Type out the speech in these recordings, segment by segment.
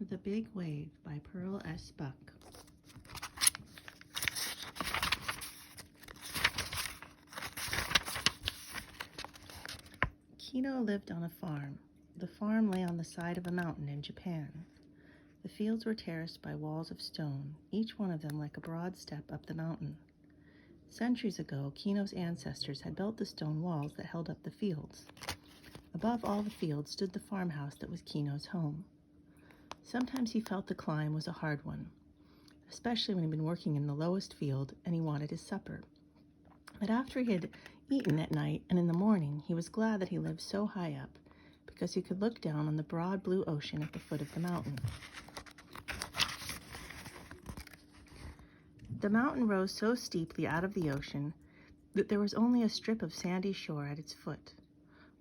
The Big Wave by Pearl S. Buck. Kino lived on a farm. The farm lay on the side of a mountain in Japan. The fields were terraced by walls of stone, each one of them like a broad step up the mountain. Centuries ago, Kino's ancestors had built the stone walls that held up the fields. Above all the fields stood the farmhouse that was Kino's home. Sometimes he felt the climb was a hard one, especially when he'd been working in the lowest field and he wanted his supper. But after he had eaten at night and in the morning, he was glad that he lived so high up because he could look down on the broad blue ocean at the foot of the mountain. The mountain rose so steeply out of the ocean that there was only a strip of sandy shore at its foot.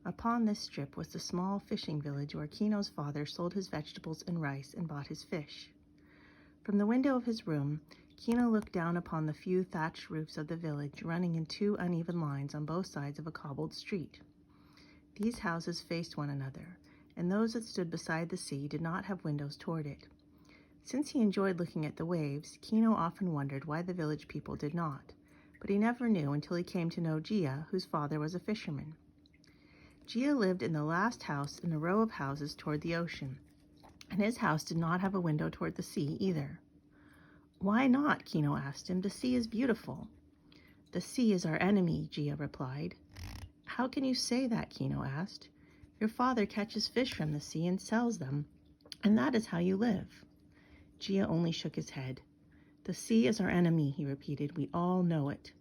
Upon this strip was the small fishing village where Kino's father sold his vegetables and rice and bought his fish. From the window of his room, Kino looked down upon the few thatched roofs of the village running in two uneven lines on both sides of a cobbled street. These houses faced one another, and those that stood beside the sea did not have windows toward it. Since he enjoyed looking at the waves, Kino often wondered why the village people did not, but he never knew until he came to know Gia, whose father was a fisherman. Gia lived in the last house in a row of houses toward the ocean, and his house did not have a window toward the sea either. "Why not?" Kino asked him. "The sea is beautiful." "The sea is our enemy," Gia replied. "How can you say that?" Kino asked. "Your father catches fish from the sea and sells them, and that is how you live." Gia only shook his head. "The sea is our enemy," he repeated. "We all know it."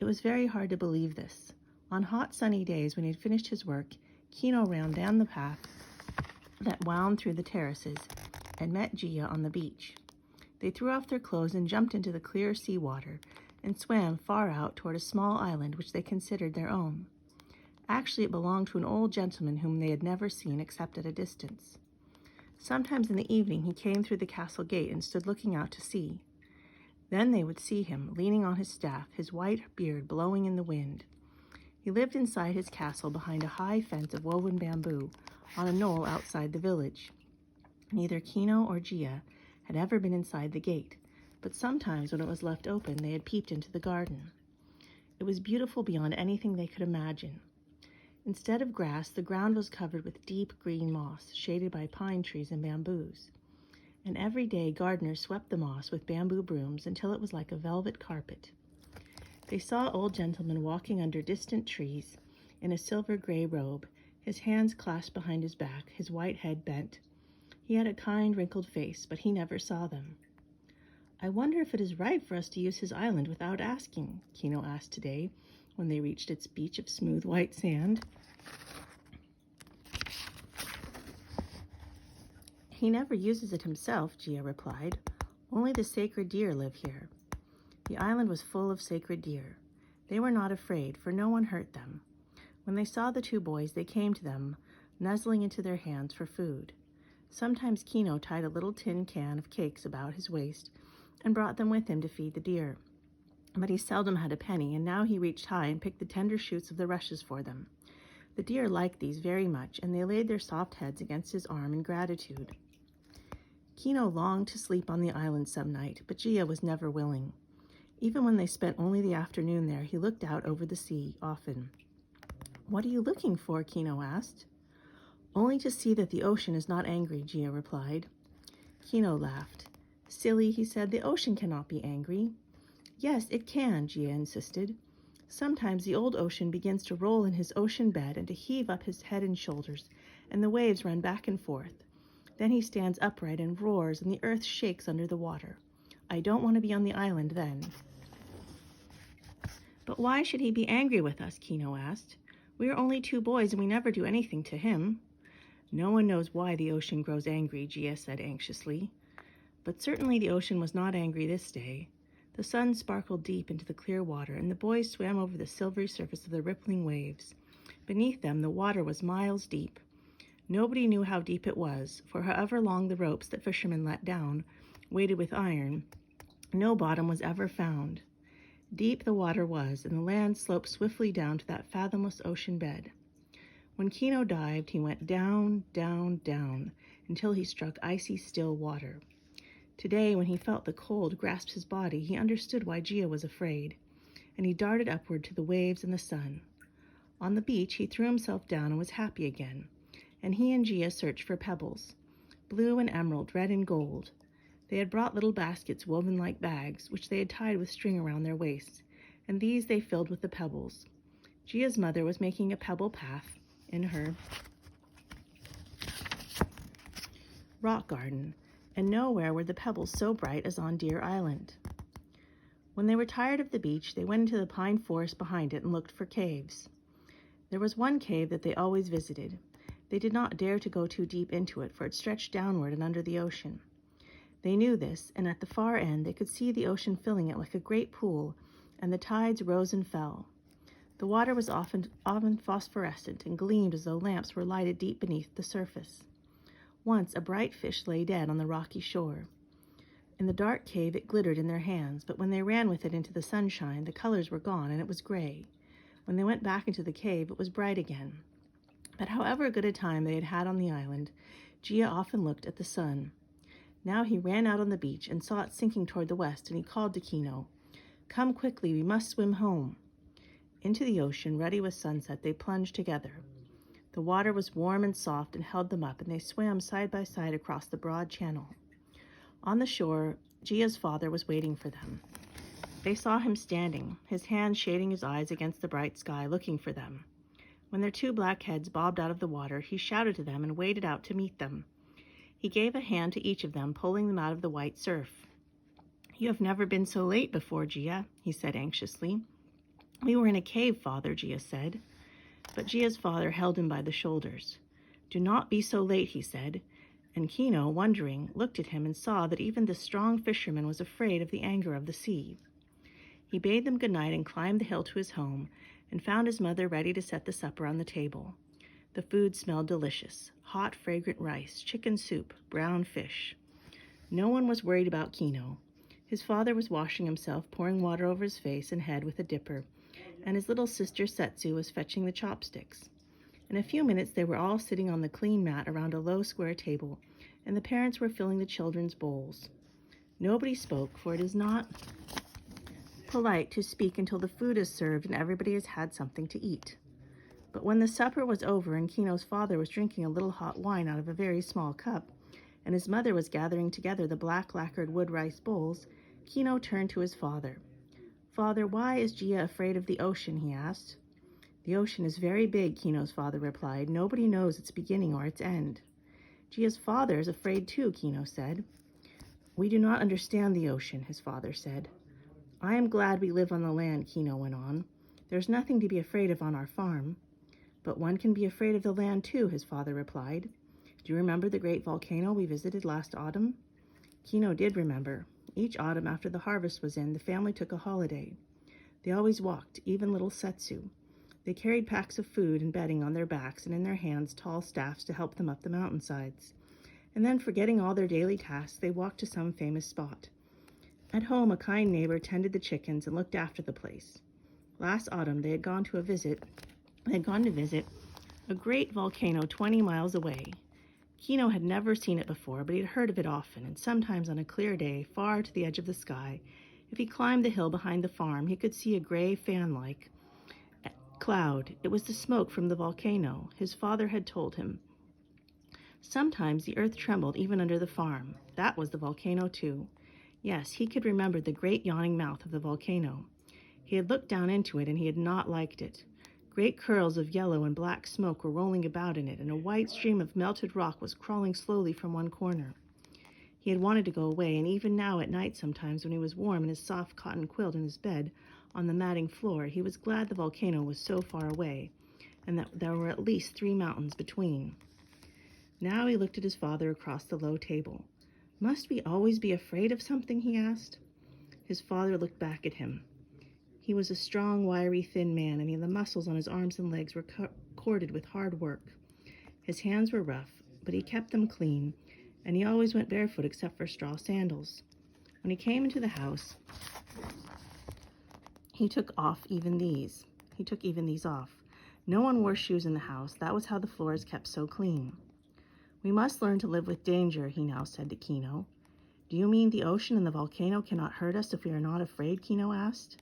It was very hard to believe this. On hot sunny days when he had finished his work, Kino ran down the path that wound through the terraces and met Gia on the beach. They threw off their clothes and jumped into the clear sea water and swam far out toward a small island which they considered their own. Actually, it belonged to an old gentleman whom they had never seen except at a distance. Sometimes in the evening he came through the castle gate and stood looking out to sea. Then they would see him, leaning on his staff, his white beard blowing in the wind. He lived inside his castle behind a high fence of woven bamboo on a knoll outside the village. Neither Kino or Gia had ever been inside the gate, but sometimes when it was left open, they had peeped into the garden. It was beautiful beyond anything they could imagine. Instead of grass, the ground was covered with deep green moss, shaded by pine trees and bamboos. And every day gardeners swept the moss with bamboo brooms until it was like a velvet carpet. They saw Old Gentleman walking under distant trees in a silver-gray robe, his hands clasped behind his back, his white head bent. He had a kind, wrinkled face, but he never saw them. "I wonder if it is right for us to use his island without asking," Kino asked today when they reached its beach of smooth white sand. "He never uses it himself," Gia replied. "Only the sacred deer live here." The island was full of sacred deer. They were not afraid, for no one hurt them. When they saw the two boys, they came to them, nuzzling into their hands for food. Sometimes Kino tied a little tin can of cakes about his waist and brought them with him to feed the deer. But he seldom had a penny, and now he reached high and picked the tender shoots of the rushes for them. The deer liked these very much, and they laid their soft heads against his arm in gratitude. Kino longed to sleep on the island some night, but Gia was never willing. Even when they spent only the afternoon there, he looked out over the sea often. "What are you looking for?" Kino asked. "Only to see that the ocean is not angry," Gia replied. Kino laughed. "Silly," he said, "the ocean cannot be angry." "Yes, it can," Gia insisted. "Sometimes the old ocean begins to roll in his ocean bed and to heave up his head and shoulders, and the waves run back and forth. Then he stands upright and roars, and the earth shakes under the water. I don't want to be on the island then." "But why should he be angry with us?" Kino asked. "We are only two boys and we never do anything to him." "No one knows why the ocean grows angry," Gia said anxiously. But certainly the ocean was not angry this day. The sun sparkled deep into the clear water, and the boys swam over the silvery surface of the rippling waves. Beneath them, the water was miles deep. Nobody knew how deep it was, for however long the ropes that fishermen let down, weighted with iron, no bottom was ever found. Deep the water was, and the land sloped swiftly down to that fathomless ocean bed. When Kino dived, he went down, down, down, until he struck icy still water. Today, when he felt the cold grasp his body, he understood why Gia was afraid, and he darted upward to the waves and the sun. On the beach, he threw himself down and was happy again, and he and Gia searched for pebbles, blue and emerald, red and gold. They had brought little baskets woven like bags, which they had tied with string around their waists, and these they filled with the pebbles. Gia's mother was making a pebble path in her rock garden, and nowhere were the pebbles so bright as on Deer Island. When they were tired of the beach, they went into the pine forest behind it and looked for caves. There was one cave that they always visited. They did not dare to go too deep into it, for it stretched downward and under the ocean. They knew this, and at the far end they could see the ocean filling it like a great pool, and the tides rose and fell. The water was often phosphorescent and gleamed as though lamps were lighted deep beneath the surface. Once a bright fish lay dead on the rocky shore. In the dark cave it glittered in their hands, but when they ran with it into the sunshine, the colors were gone and it was gray. When they went back into the cave, it was bright again. But however good a time they had had on the island, Gia often looked at the sun. Now he ran out on the beach and saw it sinking toward the west, and he called to Kino, "Come quickly, we must swim home." Into the ocean, ready with sunset, they plunged together. The water was warm and soft and held them up, and they swam side by side across the broad channel. On the shore, Gia's father was waiting for them. They saw him standing, his hand shading his eyes against the bright sky, looking for them. When their two black heads bobbed out of the water, he shouted to them and waded out to meet them. He gave a hand to each of them, pulling them out of the white surf. "You have never been so late before, Gia," he said anxiously. "We were in a cave, Father," Gia said. But Gia's father held him by the shoulders. "Do not be so late," he said, and Kino, wondering, looked at him and saw that even the strong fisherman was afraid of the anger of the sea. He bade them good night and climbed the hill to his home, and found his mother ready to set the supper on the table. The food smelled delicious: hot, fragrant rice, chicken soup, brown fish. No one was worried about Kino. His father was washing himself, pouring water over his face and head with a dipper, and his little sister Setsu was fetching the chopsticks. In a few minutes they were all sitting on the clean mat around a low square table, and the parents were filling the children's bowls. Nobody spoke, for it is not polite to speak until the food is served and everybody has had something to eat. But when the supper was over and Kino's father was drinking a little hot wine out of a very small cup, and his mother was gathering together the black lacquered wood rice bowls, Kino turned to his father. "Father, why is Gia afraid of the ocean?" he asked. "The ocean is very big," Kino's father replied. "Nobody knows its beginning or its end." "Gia's father is afraid too," Kino said. "We do not understand the ocean," his father said. "I am glad we live on the land," Kino went on. "There's nothing to be afraid of on our farm." "But one can be afraid of the land too," his father replied. "Do you remember the great volcano we visited last autumn?" Kino did remember. Each autumn after the harvest was in, the family took a holiday. They always walked, even little Setsu. They carried packs of food and bedding on their backs, and in their hands tall staffs to help them up the mountainsides. And then, forgetting all their daily tasks, they walked to some famous spot. At home, a kind neighbor tended the chickens and looked after the place. Last autumn, they had gone to visit a great volcano 20 miles away. Kino had never seen it before, but he had heard of it often, and sometimes on a clear day, far to the edge of the sky, if he climbed the hill behind the farm, he could see a gray fan-like cloud. It was the smoke from the volcano, his father had told him. Sometimes the earth trembled even under the farm. That was the volcano too. Yes, he could remember the great yawning mouth of the volcano. He had looked down into it, and he had not liked it. Great curls of yellow and black smoke were rolling about in it, and a white stream of melted rock was crawling slowly from one corner. He had wanted to go away, and even now at night sometimes when he was warm in his soft cotton quilt in his bed on the matting floor, he was glad the volcano was so far away, and that there were at least 3 mountains between. Now he looked at his father across the low table. "Must we always be afraid of something?" he asked. His father looked back at him. He was a strong, wiry, thin man, and the muscles on his arms and legs were corded with hard work. His hands were rough, but he kept them clean, and he always went barefoot except for straw sandals. When he came into the house, he took even these off. No one wore shoes in the house. That was how the floors kept so clean. "We must learn to live with danger," he now said to Kino. "Do you mean the ocean and the volcano cannot hurt us if we are not afraid?" Kino asked.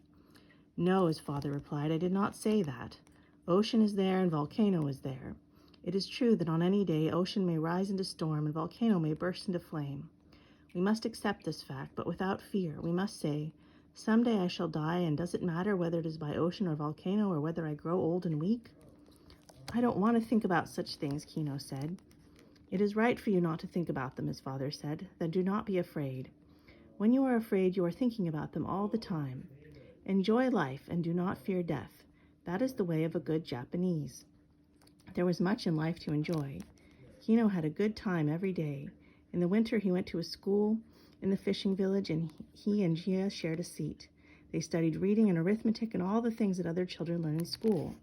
"No," his father replied, "I did not say that. Ocean is there and volcano is there. It is true that on any day ocean may rise into storm and volcano may burst into flame. We must accept this fact, but without fear. We must say, 'Some day I shall die, and does it matter whether it is by ocean or volcano or whether I grow old and weak?'" "I don't want to think about such things," Kino said. "It is right for you not to think about them," his father said. "Then do not be afraid. When you are afraid, you are thinking about them all the time. Enjoy life and do not fear death. That is the way of a good Japanese." There was much in life to enjoy. Kino had a good time every day. In the winter, he went to a school in the fishing village, and he and Gia shared a seat. They studied reading and arithmetic and all the things that other children learn in school.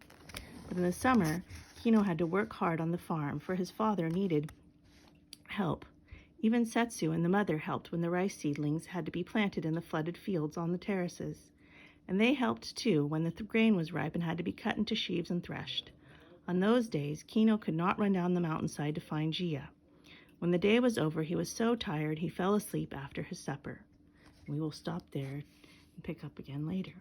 But in the summer, Kino had to work hard on the farm, for his father needed help. Even Setsu and the mother helped when the rice seedlings had to be planted in the flooded fields on the terraces. And they helped, too, when the grain was ripe and had to be cut into sheaves and threshed. On those days, Kino could not run down the mountainside to find Gia. When the day was over, he was so tired he fell asleep after his supper. We will stop there and pick up again later.